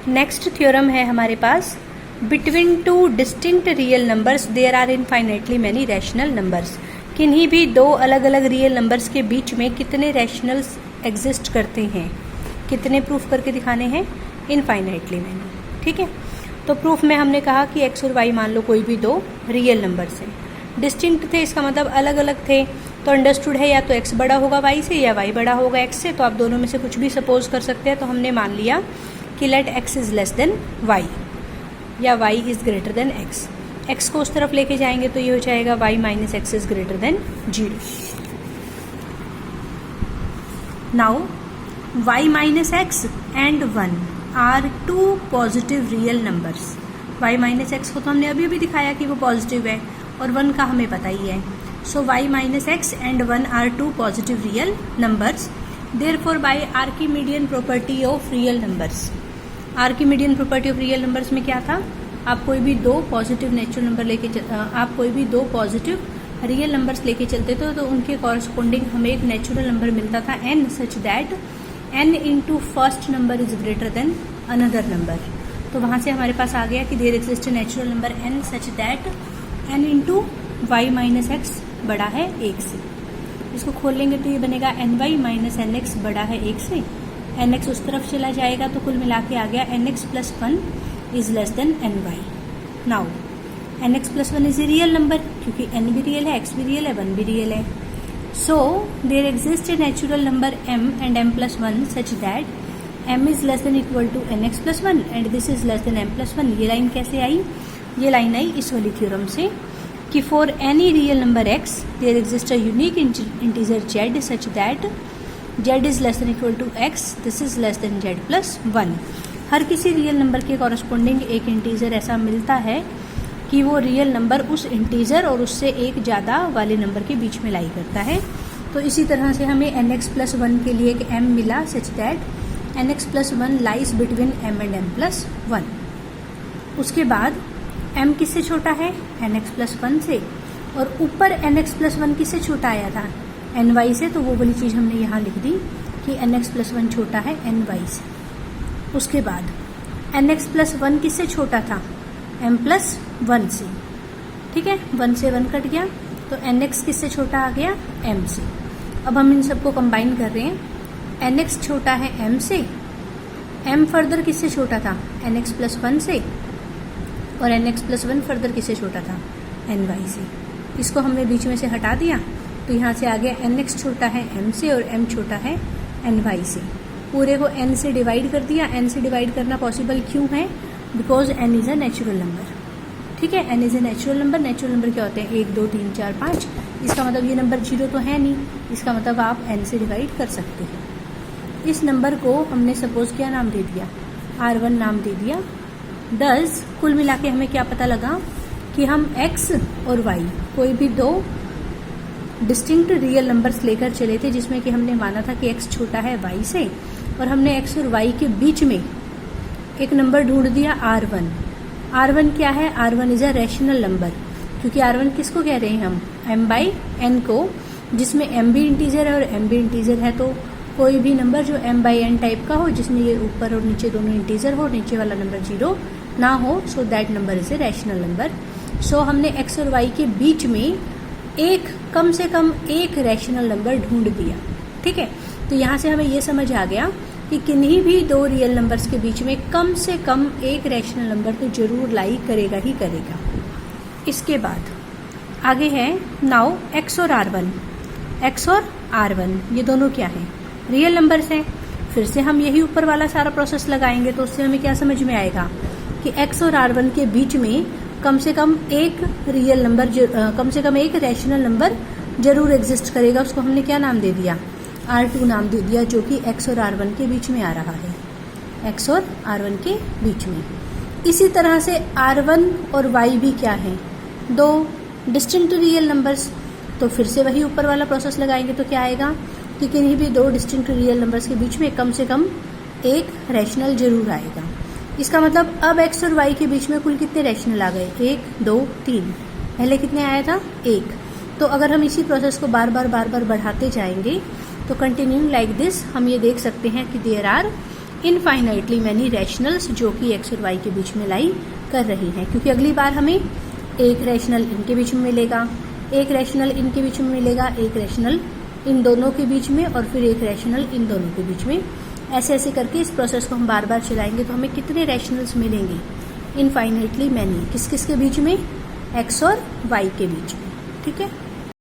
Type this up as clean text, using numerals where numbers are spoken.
Next theorem है हमारे पास, between two distinct real numbers there are infinitely many rational numbers. किन्हीं भी दो अलग अलग रियल नंबर्स के बीच में कितने रैशनल्स एग्जिस्ट करते हैं, कितने प्रूफ करके दिखाने हैं, इनफाइनाइटली मैनी। ठीक है, तो प्रूफ में हमने कहा कि एक्स और वाई मान लो कोई भी दो रियल नंबर्स हैं, डिस्टिंक्ट थे, इसका मतलब अलग अलग थे, तो अंडरस्टूड है या तो एक्स बड़ा होगा वाई से या वाई बड़ा होगा एक्स से, तो आप दोनों में से कुछ भी सपोज कर सकते हैं। तो हमने मान लिया कि let x is less than y या y is greater than x. X को उस तरफ लेके जाएंगे तो ये हो जाएगा y minus x is greater than 0। Now y minus x and 1 are two positive real numbers. Y minus x को तो हमने अभी अभी दिखाया कि वो पॉजिटिव है और 1 का हमें पता ही है। So y minus x and 1 are two positive real numbers, therefore by Archimedean property of real numbers. Archimedean property of real numbers में क्या था, आप कोई भी दो पॉजिटिव नेचुरल नंबर लेके आप कोई भी दो पॉजिटिव रियल नंबर्स लेके चलते थे तो उनके कॉरस्पॉन्डिंग हमें एक नेचुरल नंबर मिलता था n, such that n into first number is greater than another number. तो वहां से हमारे पास आ गया कि there exist natural number n such that n into y minus x बड़ा है 1 से। इसको खोल लेंगे तो ये बनेगा n y minus n x बड़ा है 1 से। एन एक्स उस तरफ चला जाएगा तो कुल मिला के आ गया n x plus 1 is less than n y. Now n x plus 1 is a real number, क्योंकि एन भी रियल है, एक्स भी रियल है, 1 भी रियल है। So there exist a natural number m and m plus 1 such that m is less than equal to n x plus 1 and this is less than m plus 1। ये line कैसे आई, ये line आई इस वाली theorem से कि for any real number x there exist a unique integer z such that z is less than equal to x, this is less than z plus 1। हर किसी real number के corresponding एक integer ऐसा मिलता है कि वो रियल नंबर उस इंटीजर और उससे एक ज़्यादा वाले नंबर के बीच में लाई करता है। तो इसी तरह से हमें एन एक्स प्लस 1 के लिए एक m मिला such that n x plus 1 lies between m and m plus 1। उसके बाद m किससे छोटा है, एन एक्स प्लस 1 से, और ऊपर एन एक्स प्लस 1 किससे छोटा आया था, एन वाई से, तो वो वाली चीज़ हमने यहाँ लिख दी कि एन एक्स प्लस 1 छोटा है एन वाई से। उसके बाद एन एक्स प्लस 1 किससे छोटा था, m प्लस 1 से। ठीक है, 1 से 1 कट गया तो एन एक्स किससे छोटा आ गया, m से। अब हम इन सबको कंबाइन कर रहे हैं, एन एक्स छोटा है m से, m फर्दर किससे छोटा था, एन एक्स प्लस 1 से, और एन एक्स प्लस 1 फर्दर किससे छोटा था, एन वाई से। इसको हमने बीच में से हटा दिया तो यहाँ से आ गया एन एक्स छोटा है m से और m छोटा है एन वाई से। पूरे को n से डिवाइड कर दिया। n से डिवाइड करना पॉसिबल क्यों है, because n is a natural number. ठीक है, n is a natural number. Natural number क्या होते हैं, 1 2 3 4 5। इसका मतलब ये नंबर 0 तो है नहीं, इसका मतलब आप n से डिवाइड कर सकते हैं। इस नंबर को हमने सपोज क्या नाम दे दिया, R1 नाम दे दिया। दस कुल मिला के हमें क्या पता लगा कि हम x और y कोई भी दो डिस्टिंक्ट रियल नंबर्स लेकर चले थे जिसमें कि हमने माना था कि x छोटा है y से, और हमने x और y के बीच में एक नंबर ढूंढ दिया R1। R1 क्या है, R1 is a rational number, क्योंकि R1 किसको कह रहे हैं हम, m बाई n को, जिसमें m भी इंटीजर है और m भी इंटीजर है। तो कोई भी नंबर जो m बाई n टाइप का हो, जिसमें ये ऊपर और नीचे दोनों इंटीजर हो, नीचे वाला नंबर 0 ना हो, so that number is a rational number. So हमने x और y के बीच में एक कम से कम एक रैशनल नंबर ढूंढ दिया। ठीक है, तो यहाँ से हमें ये समझ आ गया कि किन्हीं भी दो रियल नंबर्स के बीच में कम से कम एक रैशनल नंबर तो जरूर लाई करेगा ही करेगा। इसके बाद आगे है नाउ x और r1। x और r1 ये दोनों क्या हैं, रियल नंबर्स हैं। फिर से हम यही ऊपर वाला सारा प्रोसेस लगाएंगे तो उससे हमें क्या समझ में आएगा कि x और r1 के बीच में कम से कम एक रियल नंबर, कम से कम एक रैशनल नंबर जरूर एग्जिस्ट करेगा। उसको हमने क्या नाम दे दिया, R2 नाम दे दिया, जो कि x और r1 के बीच में आ रहा है, x और r1 के बीच में। इसी तरह से r1 और y भी क्या है, दो डिस्टिंक्ट रियल नंबर्स। तो फिर से वही ऊपर वाला प्रोसेस लगाएंगे तो क्या आएगा कि किन्हीं भी दो डिस्टिंक्ट रियल नंबर्स के बीच में कम से कम एक रैशनल जरूर आएगा। इसका मतलब अब x और y के बीच में कुल कितने रैशनल आ गए, 1 2 3। पहले कितने आया था, 1। तो अगर हम इसी प्रोसेस को बार बार बढ़ाते जाएंगे तो कंटिन्यू लाइक दिस हम ये देख सकते हैं कि there are infinitely many rationals जो कि एक्स और वाई के बीच में लाई कर रही हैं, क्योंकि अगली बार हमें एक रैशनल इनके बीच में मिलेगा, एक रैशनल इनके बीच में मिलेगा, एक रैशनल इन दोनों के बीच में और फिर एक रैशनल इन दोनों के बीच में। ऐसे ऐसे करके इस प्रोसेस को हम बार बार चलाएंगे तो हमें कितने रैशनल्स मिलेंगे, इनफाइनाइटली मैनी, किस किस के बीच में, एक्स और वाई के बीच में। ठीक है।